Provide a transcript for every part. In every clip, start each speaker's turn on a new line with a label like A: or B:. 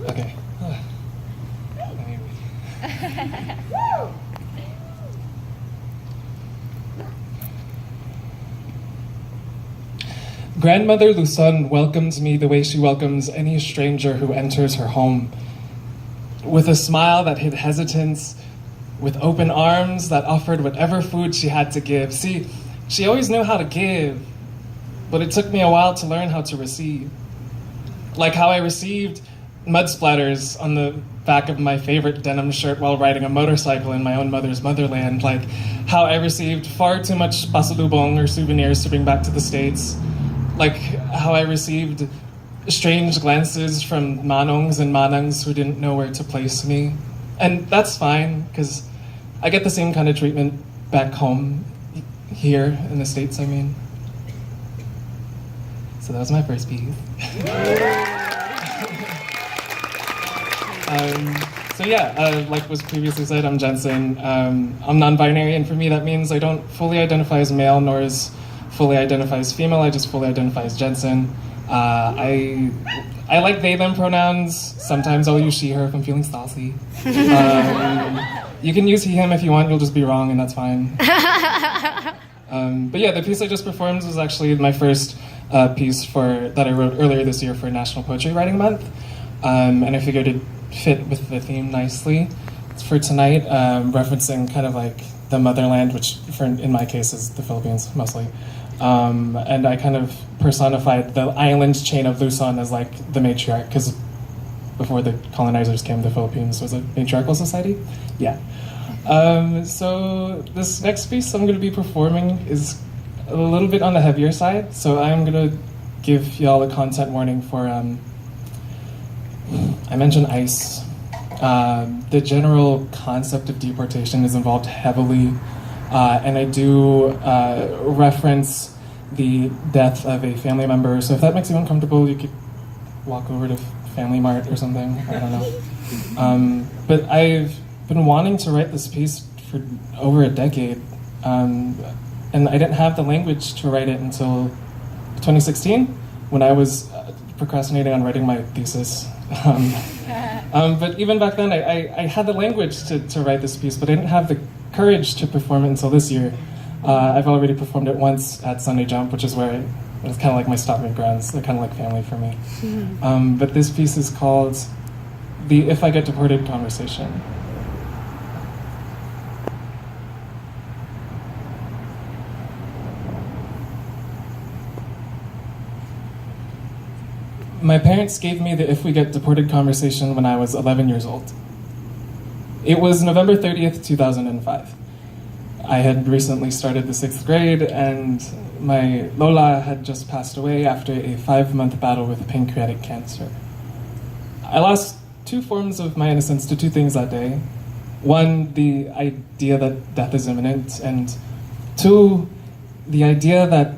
A: Okay. Grandmother Luzon welcomes me the way she welcomes any stranger who enters her home. With a smile that hid hesitance, with open arms that offered whatever food she had to give. See, she always knew how to give, but it took me a while to learn how to receive. Like how I received mud splatters on the back of my favorite denim shirt while riding a motorcycle in my own mother's motherland. Like how I received far too much pasalubong or souvenirs to bring back to the States. Like how I received strange glances from manongs and manangs who didn't know where to place me. And that's fine, because I get the same kind of treatment back home, here in the States, I mean. So that was my first piece. Like was previously said, I'm Jensen. I'm non-binary, and for me that means I don't fully identify as male, nor as fully identify as female. I just fully identify as Jensen. I like they, them pronouns. Sometimes I'll use she, her if I'm feeling saucy. You can use he, him if you want, you'll just be wrong, and that's fine. But yeah, the piece I just performed was actually my first piece that I wrote earlier this year for National Poetry Writing Month. And I figured it fit with the theme nicely. It's for tonight, referencing kind of like the motherland, which in my case is the Philippines mostly. And I kind of personified the island chain of Luzon as like the matriarch, because before the colonizers came, the Philippines was a matriarchal society. Yeah. So this next piece I'm going to be performing is a little bit on the heavier side. So I'm going to give y'all a content warning for, I mentioned ICE. The general concept of deportation is involved heavily, and I do reference the death of a family member. So if that makes you uncomfortable, you could walk over to Family Mart or something. I don't know. But I've been wanting to write this piece for over a decade, and I didn't have the language to write it until 2016, when I was procrastinating on writing my thesis. But even back then, I had the language to write this piece, but I didn't have the courage to perform it until this year. I've already performed it once at Sunday Jump, which is where it's kind of like my stopping grounds. They're kind of like family for me. But this piece is called the If I Get Deported Conversation. My parents gave me the If We Get Deported conversation when I was 11 years old. It was November 30th, 2005. I had recently started the 6th grade, and my Lola had just passed away after a 5-month battle with pancreatic cancer. I lost 2 forms of my innocence to 2 things that day. 1, the idea that death is imminent, and 2, the idea that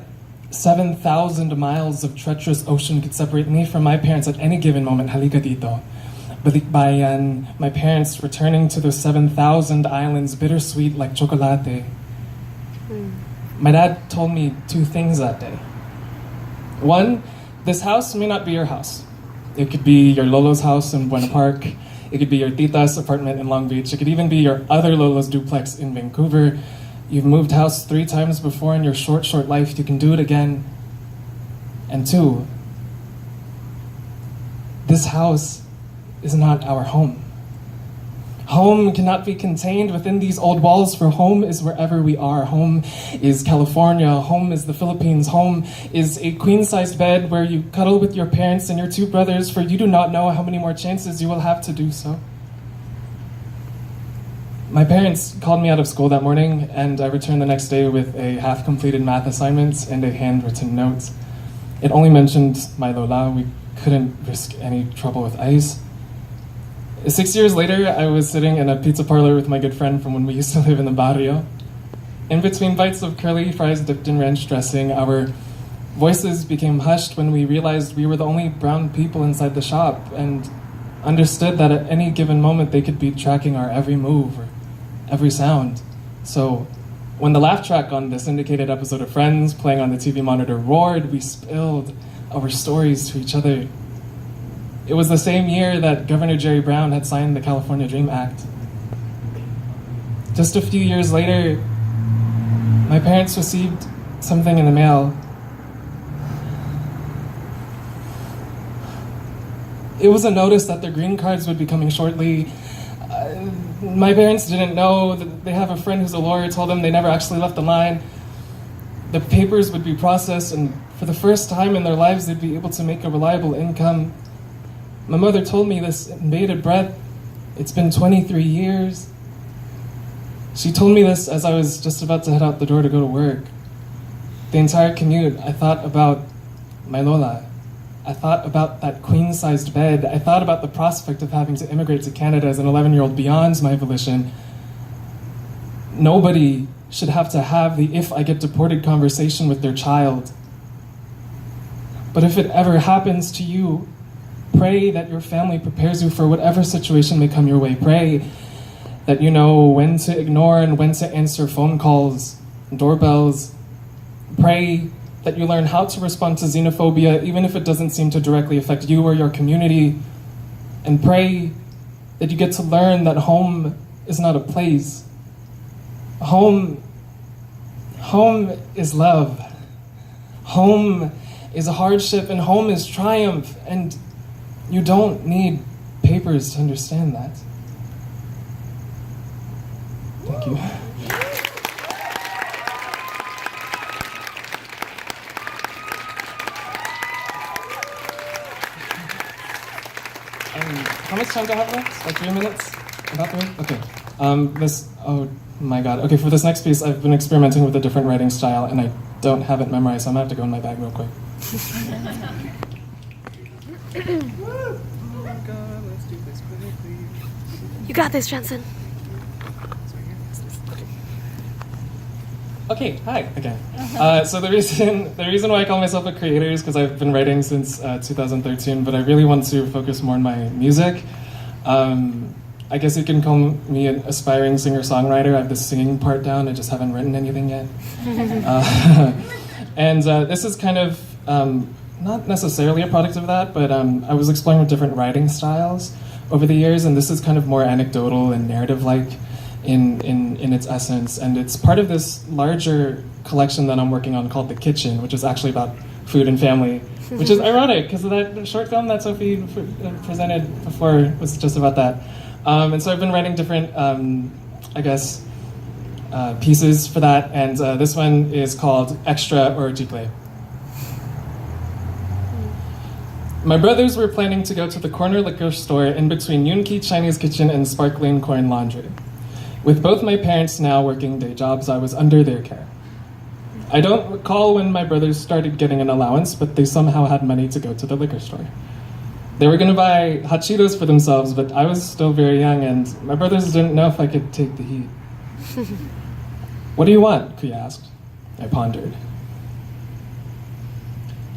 A: 7,000 miles of treacherous ocean could separate me from my parents at any given moment. Halika dito. Balikbayan, my parents returning to those 7,000 islands, bittersweet like chocolate. My dad told me 2 things that day. 1, this house may not be your house. It could be your Lolo's house in Buena Park. It could be your tita's apartment in Long Beach. It could even be your other Lolo's duplex in Vancouver. You've moved house 3 times before in your short life. You can do it again. And 2, this house is not our home. Home cannot be contained within these old walls, for home is wherever we are. Home is California. Home is the Philippines. Home is a queen-sized bed where you cuddle with your parents and your 2 brothers, for you do not know how many more chances you will have to do so. My parents called me out of school that morning, and I returned the next day with a half-completed math assignment and a handwritten note. It only mentioned my Lola. We couldn't risk any trouble with ICE. 6 years later, I was sitting in a pizza parlor with my good friend from when we used to live in the barrio. In between bites of curly fries dipped in ranch dressing, our voices became hushed when we realized we were the only brown people inside the shop, and understood that at any given moment they could be tracking our every move or every sound. So when the laugh track on the syndicated episode of Friends playing on the TV monitor roared, we spilled our stories to each other. It was the same year that Governor Jerry Brown had signed the California Dream Act. Just a few years later, my parents received something in the mail. It was a notice that their green cards would be coming shortly. My parents didn't know that they have a friend who's a lawyer, told them they never actually left the line. The papers would be processed, and for the first time in their lives, they'd be able to make a reliable income. My mother told me this in bated breath. It's been 23 years. She told me this as I was just about to head out the door to go to work. The entire commute, I thought about my Lola. I thought about that queen-sized bed. I thought about the prospect of having to immigrate to Canada as an 11-year-old beyond my volition. Nobody should have to have the "if I get deported" conversation with their child. But if it ever happens to you, pray that your family prepares you for whatever situation may come your way. Pray that you know when to ignore and when to answer phone calls, doorbells. Pray that you learn how to respond to xenophobia, even if it doesn't seem to directly affect you or your community. And pray that you get to learn that home is not a place. Home is love. Home is a hardship, and home is triumph. And you don't need papers to understand that. Thank you. How much time do I have left? Like 3 minutes? About 3? Okay. Oh my god. Okay, for this next piece, I've been experimenting with a different writing style, and I don't have it memorized, so I'm gonna have to go in my bag real quick. Oh my god, let's do this quickly.
B: You got this, Jensen.
A: Okay, hi again. So the reason why I call myself a creator is because I've been writing since 2013, but I really want to focus more on my music. I guess you can call me an aspiring singer-songwriter. I have the singing part down, I just haven't written anything yet. And this is kind of, not necessarily a product of that, but I was exploring with different writing styles over the years, and this is kind of more anecdotal and narrative-like in its essence, and it's part of this larger collection that I'm working on called The Kitchen, which is actually about food and family, which is ironic because that short film that Sophie presented before was just about that. And so I've been writing different, pieces for that, and this one is called Extra or Chicle. My brothers were planning to go to the corner liquor store in between Yunki Chinese Kitchen and Sparkling Corn Laundry. With both my parents now working day jobs, I was under their care. I don't recall when my brothers started getting an allowance, but they somehow had money to go to the liquor store. They were going to buy hot Cheetos for themselves, but I was still very young, and my brothers didn't know if I could take the heat. What do you want? Kuya asked. I pondered.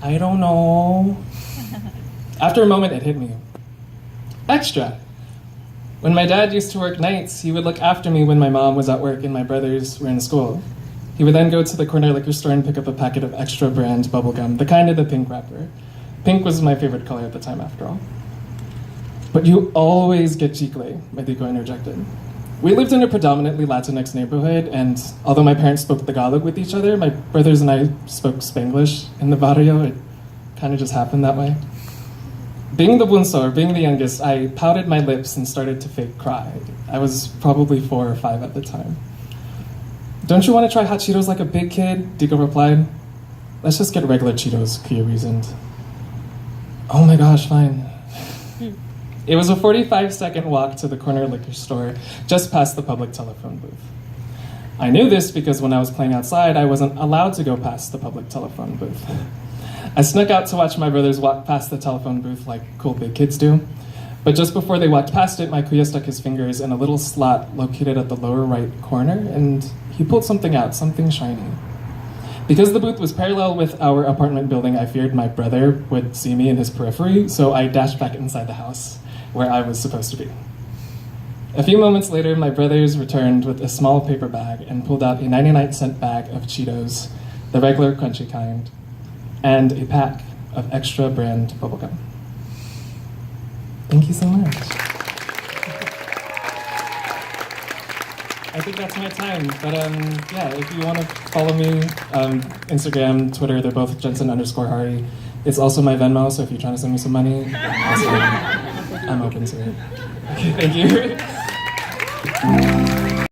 A: I don't know. After a moment, it hit me. Extra. When my dad used to work nights, he would look after me when my mom was at work and my brothers were in school. He would then go to the corner liquor store and pick up a packet of Extra brand bubblegum, the kind of the pink wrapper. Pink was my favorite color at the time, after all. But you always get Chicle, my tico interjected. We lived in a predominantly Latinx neighborhood, and although my parents spoke Tagalog with each other, my brothers and I spoke Spanglish in the barrio. It kind of just happened that way. Being the bunso, or being the youngest, I pouted my lips and started to fake cry. I was probably 4 or 5 at the time. Don't you want to try hot Cheetos like a big kid? Tico replied. Let's just get regular Cheetos, Kuya reasoned. Oh my gosh, fine. It was a 45-second walk to the corner liquor store, just past the public telephone booth. I knew this because when I was playing outside, I wasn't allowed to go past the public telephone booth. I snuck out to watch my brothers walk past the telephone booth like cool big kids do. But just before they walked past it, my kuya stuck his fingers in a little slot located at the lower right corner, and he pulled something out, something shiny. Because the booth was parallel with our apartment building, I feared my brother would see me in his periphery, so I dashed back inside the house, where I was supposed to be. A few moments later, my brothers returned with a small paper bag and pulled out a 99-cent bag of Cheetos, the regular crunchy kind, and a pack of Extra brand bubblegum. Thank you so much. I think that's my time. But yeah, if you want to follow me, Instagram, Twitter, they're both Jensen_Hari. It's also my Venmo, so if you're trying to send me some money, I'm open to it. Okay, thank you.